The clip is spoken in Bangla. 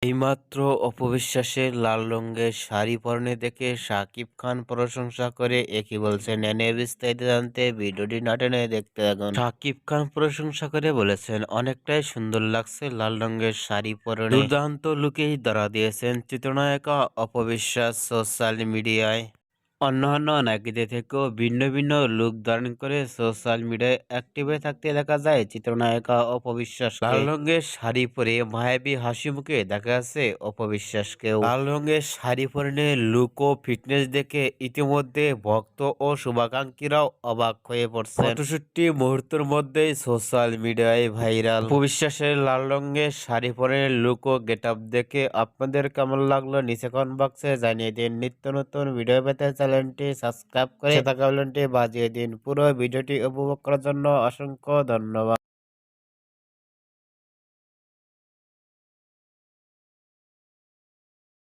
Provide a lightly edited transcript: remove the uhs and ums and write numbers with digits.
এইমাত্র অপবিশ্বাসের লাল রঙের শাড়ি পরনে দেখে শাকিব খান প্রশংসা করে একই বলছেন। এনে বিস্তারিত জানতে ভিডিওটি না টেনে দেখতে থাকুন। শাকিব খান প্রশংসা করে বলেছেন, অনেকটাই সুন্দর লাগছে লাল রঙের শাড়ি পরনে। দুর্দান্ত লুকেই ধরা দিয়েছেন চিত্রনায়িকা অপবিশ্বাস সোশ্যাল মিডিয়ায়। অন্যান্য নায়িকাদের থেকেও ভিন্ন ভিন্ন লুক ধারণ করে সোশ্যাল মিডিয়ায় অ্যাক্টিভে থাকতে দেখা যায় চিত্রনায়িকা অপবিশ্বাসকে। লাল রঙের শাড়ি পরে মায়াবী হাসি মুখে দেখা যাচ্ছে অপবিশ্বাসকেও। লাল রঙের শাড়ি পরনে লুক ও ফিটনেস দেখে ইতিমধ্যে ভক্ত ও শুভাকাঙ্ক্ষীরাও অবাক হয়ে পড়ছেন। ফটোশুটটি মুহূর্তের মধ্যেই সোশ্যাল মিডিয়ায় ভাইরাল। অপবিশ্বাসের লাল রঙের শাড়ি পরে লুক ও গেটআপ দেখে আপনাদের কেমন লাগলো নিচে কমেন্ট বক্সে জানিয়ে দিন। নিত্য নতুন ভিডিও পেতে চ্যানেলটি সাবস্ক্রাইব করে থাকা বেলটি বাজিয়ে দিন। পুরো ভিডিওটি উপভোগ করার জন্য অসংখ্য ধন্যবাদ।